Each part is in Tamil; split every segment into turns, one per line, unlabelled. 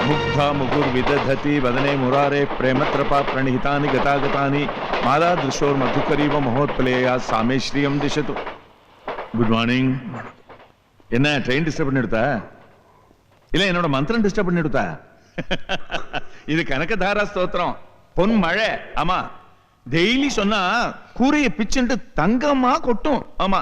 मुग्धा मुहुर्विदधति वदने मुरारे प्रेमत्रपा प्रणिहितानि गतागतानि माला दृशोर मधुकरीव महोत्पलेया सामे श्रियम दिशतु. Good morning. என்ன ட்ரெயின் டிஸ்டர்ப் பண்ணிடுதா இல்ல என்னோட மந்திரம் டிஸ்டர்ப் பண்ணிடுதா? இது கனகதாரா ஸ்தோத்திரம், பொன் மழை. ஆமா, டெய்லி சொன்னா கூரையை பிச்சுட்டு தங்கமா கொட்டும். ஆமா,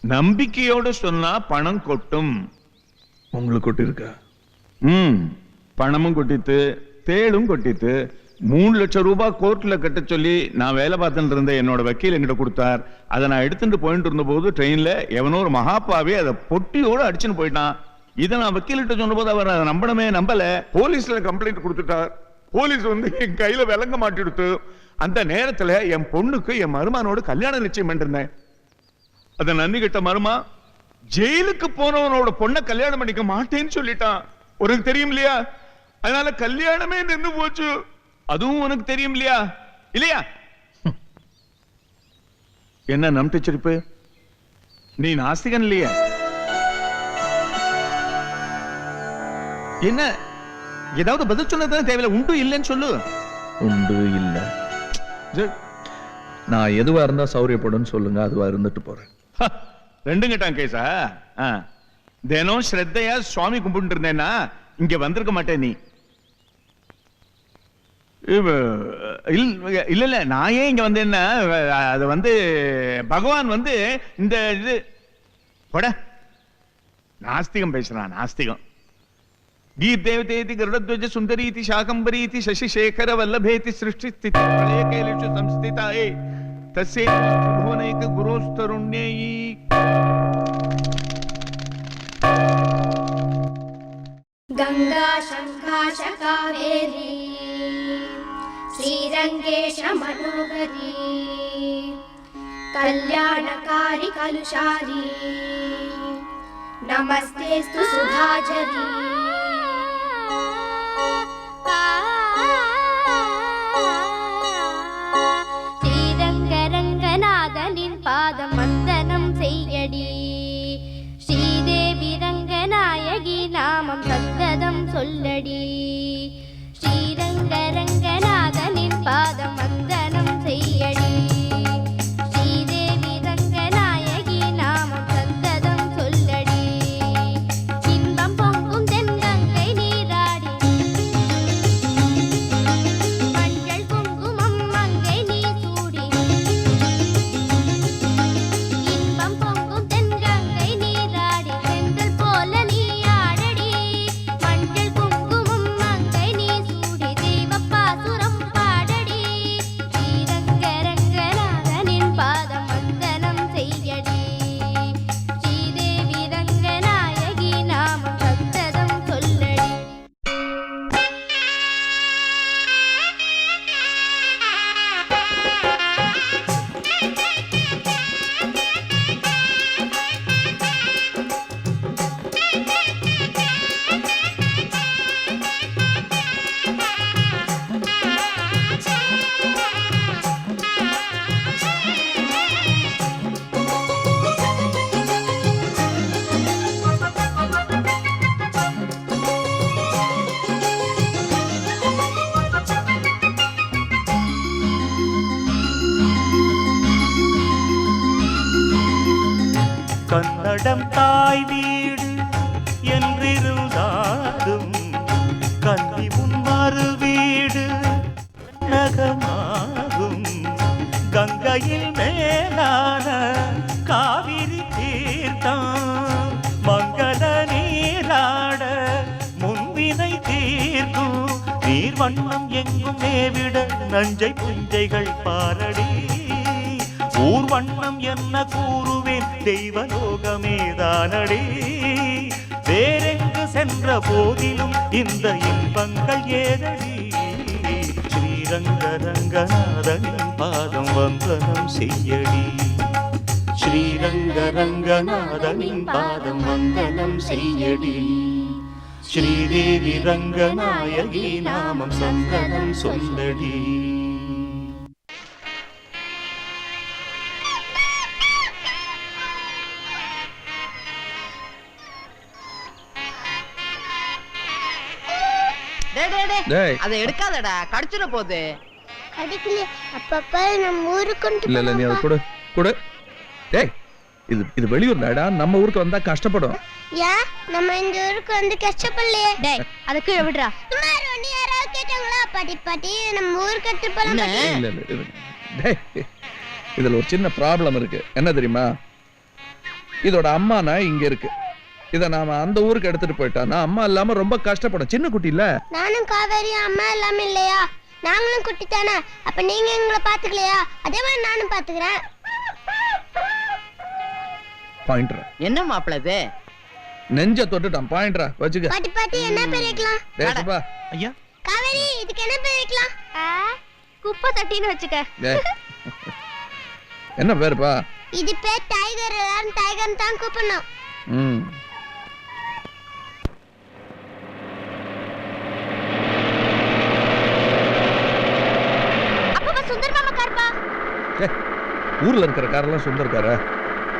நம்பிக்கையோட சொன்னா பணம் கொட்டும்.
உங்களுக்கு கொட்டி இருக்கா?
பணமும் கொட்டித்து, தேளும் கொட்டித்து. 3 லட்சம் ரூபாய் கோர்ட்ல கட்ட சொல்லி நான் வேலை பார்த்துட்டு இருந்த என்னோட வக்கீல் என்கிட்ட கொடுத்தார். அதை நான் எடுத்துட்டு போயிட்டு இருந்த போது ட்ரெயின்ல எவனோ ஒரு மகாப்பாவே அதை பொட்டியோட அடிச்சுன்னு போயிட்டான். இதை நான் வக்கீல்கிட்ட சொன்ன போது அவர் அதை நம்பல. போலீஸ்ல கம்ப்ளைண்ட் கொடுத்துட்டார். போலீஸ் வந்து என் கையில விளங்க மாட்டிடுத்து. அந்த நேரத்துல என் பொண்ணுக்கு என் மருமானோட கல்யாணம் நிச்சயம் பண்ணிருந்தேன். அத நன்றி கிட்ட மருமா ஜெயிலுக்கு போனவனோட பொண்ணை கல்யாணம் பண்ணிக்க மாட்டேன்னு சொல்லிட்டான். உனக்கு தெரியும் இல்லையா? அதனால கல்யாணமே நின்று போச்சு. அதுவும் உனக்கு தெரியும் இல்லையா? இல்லையா? என்ன நம்பிச்சிருப்பு? நீ நாஸ்திகன் இல்லையா? என்ன ஏதாவது பதில் சொன்னது தேவையில்லை. உண்டு இல்லைன்னு சொல்லு.
உண்டு இல்ல, நான் எதுவா இருந்தா சௌரியப்படும் சொல்லுங்க, அதுவா இருந்துட்டு போறேன்.
ரெண்டும் கேட்டான் கேசா. தினம் ஸ்ரத்தையா சுவாமி கும்பிட்டு இருந்தேன்னா இங்க வந்திருக்க மாட்டேன். நீ இல்ல நான் ஏன் இங்க வந்தேன்னா அது வந்து பகவான் வந்து இந்த இது போட நாஸ்திகம் பேசுறான். நாஸ்திகம். கீர்தேவதேதி கருடத்வஜ சுந்தரீதி சாகம்பரீதி சசிசேகர வல்லபேதி சிருஷ்டி ஸ்திதி பிரளய கேலேஷு சம்ஸ்திதாயே தஸ்யே த்ரிபுவனைக குரோஸ்தருண்யேயி.
गंगा शंखाश कावेरी श्रीरंगेश मनोहरी कल्याणकारी कलुषारी नमस्तेस्तु सुधाचरी.
ஸ்ரீரங்கரங்கநாதனின் பாதம் வந்தனம் செய்யடி. ஸ்ரீதேவி ரங்கநாயகி நாமம் சந்ததம் சொல்லடி. ஸ்ரீரங்கரங்கநாதனின் பாதம் வந்தனம் செய்யடி. ஸ்ரீதேவி ரங்கநாயகி நாமம் சந்ததம் சொல்லடி. இன்பம் பொங்கும் தென்கங்கை நீராடி மஞ்சள் குங்குமம் மங்கை நீ சூடி. இன்பம் பொங்கும் தென்கங்கை நீராடி செந்தல் போல நீ ஆடடி. மஞ்சள் குங்குமம் மங்கை நீ சூடி தெய்வப்பாசுரம் பாடடி. ஸ்ரீரங்கரங்கநாதனின் பாதம் வந்தனம் செய்யடி. ஸ்ரீதேவி ரங்கநாயகி நாமம் சந்ததம் சொல்லடி.
கன்னடம் தாய் வீடு என்றிருந்தாலும் கல்வி முன்மறு வீடு நகமாகும். கங்கையில் மேலான காவிரி தீர்த்தம் மங்கள நீராட முன்வினை தீர்க்கும். நீர் வண்ணம் எங்கும் மேவிட நஞ்சை புஞ்சைகள் பாரடி. ஊர் வண்ணம் என்ன கூறுவேன் தெய்வலோகமேதானடி. வேறெங்கு சென்ற போதிலும் இந்த இன்பங்கள் ஏதடி. ஸ்ரீரங்கரங்கநாதனின் பாதம் வந்தனம் செய்யடி. ஸ்ரீரங்கரங்கநாதனின் பாதம் வந்தனம் செய்யடி. ஸ்ரீதேவி ரங்கநாயகி நாமம் சந்தனம் சொல்லடி.
டேய்
அதை எடுக்காதடா, கடிச்சிட போகுது.
அடிக்கல அப்பப்ப நம்ம ஊருக்கு
இல்ல இல்ல நீ அதை கொடு கொடு. டேய் இது வெளியூர் தாடா, நம்ம ஊருக்கு வந்தா கஷ்டப்படும்.
ஏன் நம்ம இந்த ஊருக்கு வந்து கஷ்டப்படலையே?
டேய் அத கீழ விடுடா.
சுமார் ஒண்ணு யாராவது கேட்டாங்களா? பாட்டி பாட்டி நம்ம ஊருக்கு கட்டு போலாம் பாட்டி.
இல்ல இல்ல இது- டேய் இதுல ஒரு சின்ன ப்ராப்ளம் இருக்கு. என்ன தெரியுமா? இதோட அம்மானா இங்க இருக்கு. இத நாம அந்த ஊருக்கு எடுத்துட்டு போயிட்டானா அம்மா இல்லாம ரொம்ப கஷ்டப்படும். சின்ன குட்டி இல்ல.
நானும் காவேரி அம்மா எல்லாமே இல்லையா? நாங்களும் குட்டி தானே. அப்ப நீங்க எங்களை பாத்துக்கலையா? அதே மாதிரி நானும் பாத்துக்கிறேன்.
பாயிண்ட்ரா
என்ன மாப்பிள்ள இது?
நெஞ்ச தொட்டுட்டான். பாயிண்ட்ரா வச்சுக்க.
பாட்டி பாட்டி என்ன பேர் வைக்கலாம்?
டேய் சுப்பா.
ஐயா
காவேரி இதுக்கு என்ன பேர் வைக்கலாம்?
குப்பை தட்டின்னு வச்சுக்க.
டேய். என்ன பேருப்பா?
இது பேர் டைகர். எல்லாரும் டைகர் தான் கூப்பிடணும்.
ம்
அப்பா சுந்தர் மாமா கார்ப்பா.
டேய், ஊர்ல இருக்கிற காரெல்லாம் சுந்தர் காரா?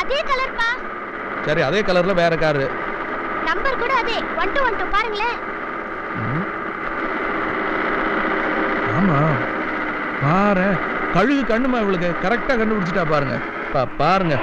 அதே கலர்ப்பா.
சரி அதே கலர்ல வேற காரு.
நம்பர் கூட அதே 1212 பாருங்களேன்.
ம். ஆமா பாரு, கழுகு கண்ணுமா இவளுக்கு கரெக்டா கண்டுபிடிச்சிட்டா பாருங்க. பாருங்க.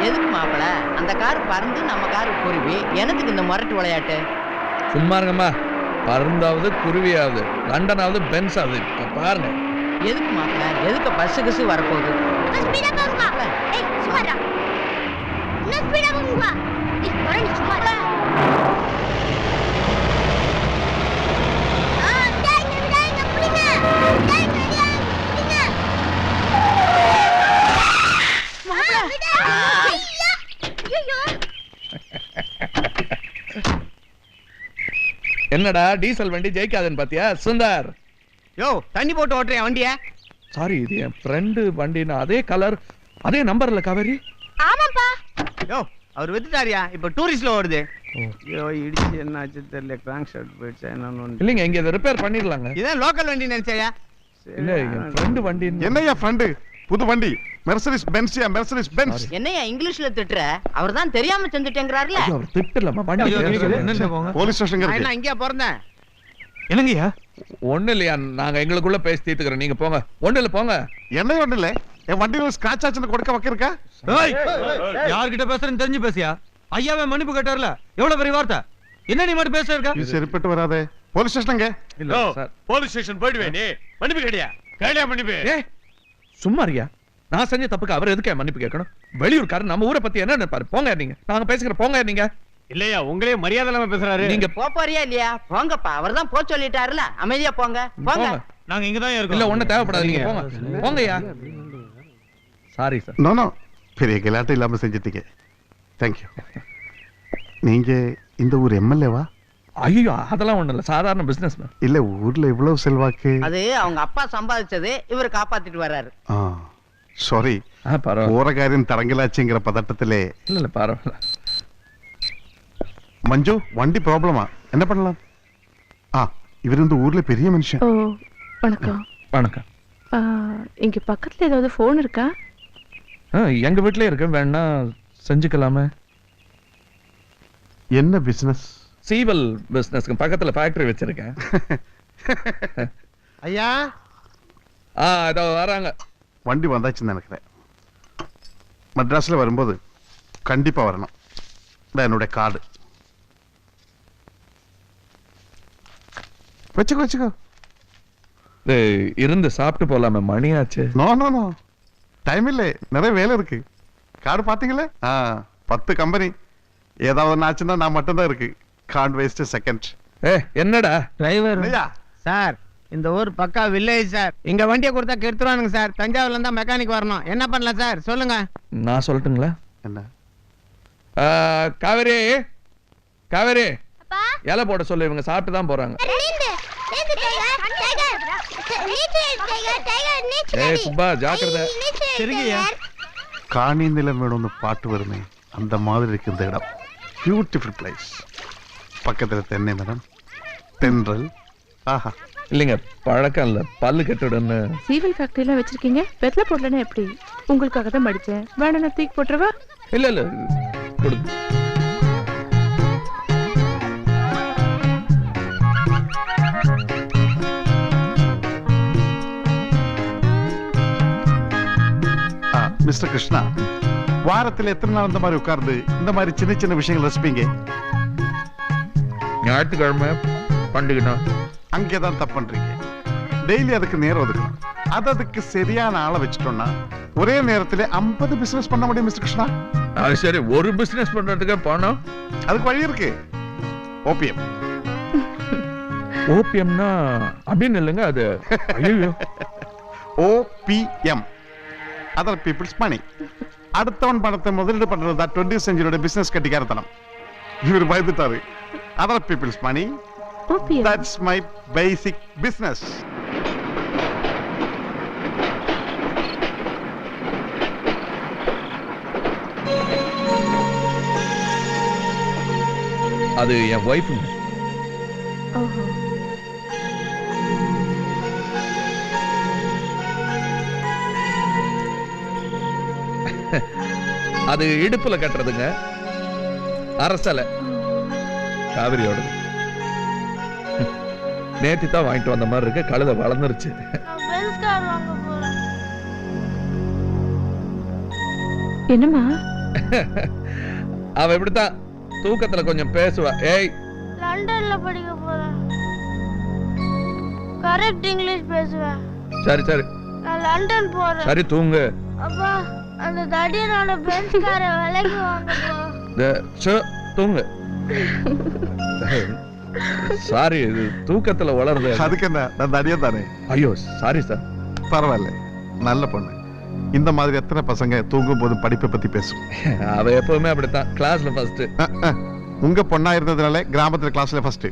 எதுக்கு மாப்பிள்ள? அந்த கார் பறந்து நம்ம காரு குருவி. எனக்கு இந்த முரட்டு விளையாட்டு.
சும்மா இருங்கம்மா. பருந்தாவது குருவியாவது லண்டனாவது பென்ஸ் ஆகுது. பாருங்க.
எதுக்கு மாப்பிள்ள? எதுக்கு பஸ் கிசு வரப்போகுது?
இன்னும் ஸ்பீடா போங்க.
ஏய் சுமாரா.
இன்னும் ஸ்பீடா போங்க.
ஏய் வரேன் சுமாரா.
டைகர் புடிங்க. டைகர் புடிங்க.
என்னடா டீசல் வண்டி ஜெயிக்காதுன்னு பாத்தியா சுந்தர்?
யோ தண்ணி போட்டு ஓட்டுறேன் வண்டிய.
சாரி இது என் ஃப்ரெண்டு வண்டினா அதே கலர் அதே நம்பர்ல காவேரி.
ஆமாப்பா.
யோ அவர் வித்துட்டாரியா, இப்ப டூரிஸ்ட்ல ஓடுது. ஐயோ இடிச்சு என்ன ஆச்சு தெரியல, கிராங்க் ஷாட் போயிடுச்சா என்னன்னு.
இல்லைங்க இங்க இதை ரிப்பேர் பண்ணிடலாங்க.
இதான் லோக்கல் வண்டி நினைச்சாயா?
இல்ல என் ஃப்ரெண்டு வண்டி.
என்னையா ஃப்ரெண்டு? புது வண்டி மெர்சடிஸ் பென்ஸ்யா, மெர்சடிஸ் பென்ஸ்.
என்னையா இங்கிலீஷ்ல திட்டுற? அவர் தான் தெரியாம செஞ்சுட்டேங்கிறாருல.
ஐயோ, அவர் திட்டலமா வண்டி.
போலீஸ் ஸ்டேஷன்
நான்
இருக்கு.
என்ன இங்கேயா பிறந்தேன்?
என்னங்கய்யா?
ஒண்ணு இல்லையா, நாங்க எங்களுக்குள்ள பேசி தீர்த்துக்கிறோம். நீங்க போங்க. ஒண்ணு இல்ல போங்க.
என்ன ஒண்ணு இல்ல, என் வண்டியில ஸ்கிராட்ச் ஆச்சுன்னு கொடுக்க வைக்கிறக்கா?
யார்கிட்ட பேசுறேன்னு தெரிஞ்சு பேசியா? ஐயாவே மன்னிப்பு கேட்டார்ல, எவ்வளவு பெரிய வார்த்தை. என்ன நீ மட்டும் பேச இருக்க?
இது சரிப்பட்டு வராதே. போலீஸ் ஸ்டேஷனுங்க.
இல்ல சார்.
போலீஸ் ஸ்டேஷன் போயிடுவே நீ. மன்னிப்பு கேட்டியா? கேளியா மன்னிப்பு?
ஏய் சும்மா இருயா. நான் செஞ்ச தப்புக்கு அவர் எதுக்கு மன்னிப்பு கேட்கணும்? வெளியூர்காரர் நம்ம ஊரை பத்தி என்ன நினைப்பாரு? போங்க நீங்க. நாங்க பேசிக்கிறோம். போங்க நீங்க.
இல்லையா உங்களே மரியாதை இல்லாம பேசுறாரு.
நீங்க
போறியா இல்லையா? போங்கப்பா, அவர் தான் போ சொல்லிட்டாருல. அமைதியா போங்க போங்க.
போங்க.
நாங்க இங்க தான் இருக்கோம்.
இல்ல ஒண்ணு தேவைப்படாது. நீங்க போங்க. போங்கய்யா. Sorry sir.
நோ நோ, பெரிய கலாட்டம் இல்லாம செஞ்சிட்டீங்க. தேங்க்யூ. நீங்க இந்த ஊர் எம்எல்ஏவா?
ஐயோ அதெல்லாம் ஒண்ணு இல்ல, சாதாரண பிசினஸ் மேன்.
இல்ல ஊர்ல இவ்வளவு செல்வாக்கு.
அது அவங்க அப்பா சம்பாதிச்சது, இவர் காப்பாத்திட்டு வர்றாரு.
சாரி,
பரவாயில்ல.
போற காரியம் தடங்கலாச்சுங்கிற பதட்டத்திலே.
இல்ல இல்ல பரவாயில்ல.
மஞ்சு வண்டி ப்ராப்ளமா? என்ன பண்ணலாம்? இவர் இந்த ஊர்ல பெரிய மனுஷன்.
ஓ வணக்கம்.
வணக்கம்.
இங்க பக்கத்துல ஏதாவது ஃபோன் இருக்கா?
எங்க வீட்லயே இருக்கு, வேணா செஞ்சுக்கலாமே.
என்ன பிசினஸ்?
சீவல் பிசினஸ்க்கு பக்கத்துல ஃபேக்டரி வச்சிருக்கேன்.
ஐயா
இதோ வராங்க.
வண்டி வந்தாச்சுன்னு நினைக்கிறேன். மெட்ராஸ்ல வரும்போது கண்டிப்பா வரணும். என்னுடைய கார்டு வச்சுக்கோ வச்சுக்கோ.
இருந்து சாப்பிட்டு போலாமே, மணியாச்சு.
நோ நோ நோ, டைம் இல்லை, நிறைய வேலை இருக்கு. கார்டு பாத்தீங்களே? 10 கம்பெனி. ஏதாவது ஆச்சுன்னா நான் மட்டும்தான் இருக்கு. Can't waste second.
என்னடா
டிரைவர் சார், இந்த ஊர் பக்கா வில்லேஜ் சார். இங்க வண்டியை கொடுத்தா கெடுத்துருவானுங்க சார். தஞ்சாவூர்ல இருந்தா மெக்கானிக் வரணும். என்ன பண்ணலாம் சார் சொல்லுங்க.
நான் சொல்லட்டுங்களா? என்ன?
காவேரி, காவேரி
அப்பா
இலை போட சொல்லு, இவங்க சாப்பிட்டு தான் போறாங்க. ஏய் சுப்பா ஜாக்கிரதை.
காணி நிலம் வேணும்னு பாட்டு வருமே, அந்த மாதிரி இருக்கு இந்த இடம். Beautiful place. பக்கத்துல தென்னை மரம், தென்றல். ஆஹா.
இல்லைங்க பழக்கம் இல்ல, பல்லு கெட்டுடுன்னு.
சீவல் ஃபேக்டரி எல்லாம் வச்சிருக்கீங்க, வெத்தலை போடலன்னா எப்படி? உங்களுக்காக தான் மடிச்சேன். வேணா தூக்கி போட்டுறவா?
இல்ல இல்ல கொடுங்க.
மிஸ்டர் கிருஷ்ணா, வாரத்துல எத்தனை நாள் இந்த மாதிரி உட்கார்ந்து இந்த மாதிரி சின்ன சின்ன விஷயங்கள் ரசிப்பீங்க?
ஞாயிற்றுக்கிழமை பண்டிகைனா
அங்கேதான் தப்பு பண்றீங்க. டெய்லி அதுக்கு நேரம் ஒதுக்கணும். அதுக்கு சரியான ஆளை வச்சுட்டோம்னா ஒரே நேரத்துல 50 பிசினஸ் பண்ண முடியும் மிஸ்டர் கிருஷ்ணா.
அது சரி, ஒரு பிசினஸ் பண்றதுக்கு பணம்
அதுக்கு வழி இருக்கு. ஓபிஎம்.
ஓபிஎம்னா அப்படின்னு இல்லைங்க அது. ஐயோ,
ஓபிஎம், அதர் பீப்புள்ஸ் மணி. அடுத்தவன் பணத்தை முதலீடு பண்றது தான் 20th செஞ்சுரியோட பிசினஸ் கட்டிக்காரத்தனம். இவர் பயந்துட்டாரு. Other people's money,
OPM.
That's my basic business.
அது என் ஒய்ஃபுங்க.
ஓஹோ.
அது இடுப்புல கட்டுறதுங்க, அரசலை, காவிரியோடது. நேத்தி தான் வாங்கிட்டு வந்த மாதிரி இருக்கு. கழுதை வளர்ந்துருச்சு.
என்னம்மா?
அவ இப்படித்தான் தூக்கத்துல கொஞ்சம் பேசுவா. ஏய்,
லண்டன்ல படிக்க போறேன். கரெக்ட் இங்கிலீஷ் பேசுவேன்.
சரி சரி
நான் லண்டன் போறேன்.
சரி தூங்கு.
அப்பா, அந்த தடியனோட பென்ஸ்கார விலைக்கு வாங்குவோம்.
தூங்கு. சாரி, இது தூக்கத்துல வளருது.
அதுக்கு என்ன, நான் தடியா தானே.
ஐயோ சாரி சார்.
பரவாயில்ல, நல்ல பொண்ணு. இந்த மாதிரி எத்தனை பசங்க தூங்கும் போது படிப்பை பத்தி பேசும்.
அவ எப்பவுமே அப்படித்தான், கிளாஸ்ல ஃபர்ஸ்ட்.
உங்க பொண்ணா இருந்ததுனால கிராமத்துல கிளாஸ்ல ஃபர்ஸ்ட்.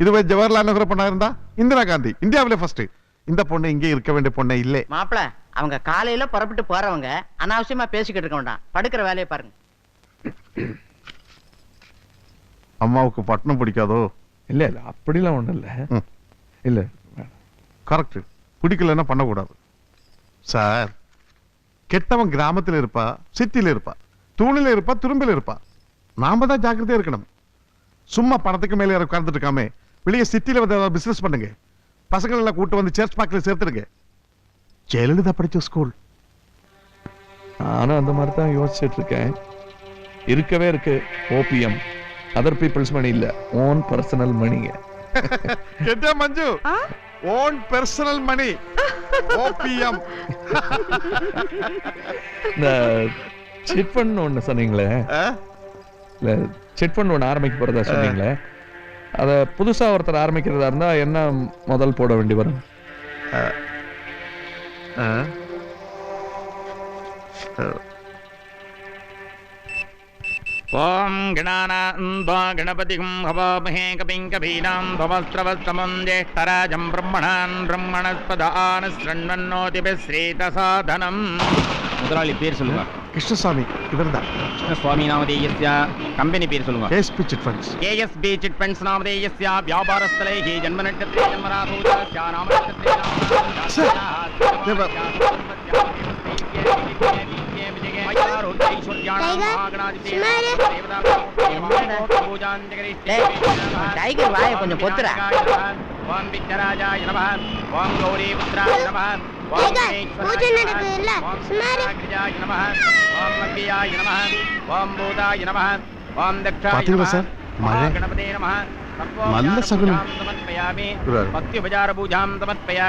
இதுவே ஜவஹர்லால் நேரு பொண்ணா இருந்தா இந்திரா காந்தி இந்தியாவில ஃபர்ஸ்ட். இந்த பொண்ணு இங்கே இருக்க வேண்டிய பொண்ணே இல்லே.
மாப்பிள, அவங்க காலையில புறப்பட்டு போறவங்க அனாவசியமா பேசிக்கிட்டு இருக்க வேண்டாம். படுக்கிற வேலையை பாருங்க.
அம்மாவுக்கு பட்டணம் பிடிக்காதோ?
இல்ல இல்ல, அப்படிலாம் ஒண்ணும் இல்ல. இல்ல,
கரெக்ட். பிடிக்கலன்னா பண்ணக்கூடாது சார். கெட்டவன் கிராமத்துல இருப்பா, சிட்டில இருப்பா, தூணில இருப்பா, துரும்பில இருப்பா. நாம தான் ஜாக்கிரதையா இருக்கணும். சும்மா பணத்துக்கு மேலே உட்கார்ந்துட்டு இருக்காம வெளியே சிட்டில வந்து பிசினஸ் பண்ணுங்க. பசங்களை எல்லாம் கூட்டு வந்து சர்ச் பார்க்கல சேர்த்துடுங்க. ஜெயலலிதா படிச்ச ஸ்கூல்.
நானும் அந்த மாதிரி தான் யோசிச்சுட்டு இருக்கேன். இருக்கவே இருக்கு ஓபிஎம், அதர் பீப்புள்ஸ் மணி இல்ல, ஓன் பர்சனல் மணிங்க.
கேட்டா Manju, own personal money, OPM.
இந்த சிட் ஃபண்ட் ஒண்ணு சொன்னீங்களே, இல்ல சிட் ஃபண்ட் ஒண்ணு ஆரம்பிக்க போறதா சொன்னீங்களே, அத புதுசா ஒருத்தர் ஆரம்பிக்கிறதா இருந்தா என்ன முதல் போட வேண்டி வரும்?
ஓம் கணானாந்த்வா கணபதிம் ஹவாமஹே கபிம் கபீனாம் பவஸ்த்ரவஸ்தமம் ஜேஷ்டராஜம் பிரம்மணான் பிரம்மணஸ்பதான ஸ்ரீதசாதனம். முதலாளி பேர் சொல்லுங்க.
கிருஷ்ணசாமி. இவர்தான்
கிருஷ்ணசுவாமி நாமதேயஸ்ய. கம்பெனி பேர் சொல்லுங்க.
KSP chit funds.
KSP chit funds நாமதேயஸ்ய வியாபாரஸ்தலைஹி ஜன்மநட்சத்திரே ஜன்மராசோஜஸ்ய நாமநட்சத்திரே
டைகர் வாயை கொஞ்சம் பொத்துறா.
ஓம் விக்னராஜாய நமஹ. ஓம் கௌரிபுத்ராய நமஹ.
பூஜை நடக்குது இல்ல, சுமாரு.
ஓம் மத்தியாய நமஹ. ஓம் பூதாய நமஹ. ஓம் தக்ஷாய
பாத்தீங்களா
நமஹ.
சார், மழை.
கணபதே நமஹ.
நல்ல சகுனம்.
சமர்ப்பயாமி.
இவரு.
பக்தி உபசார பூஜாம் சமர்ப்பயாமி.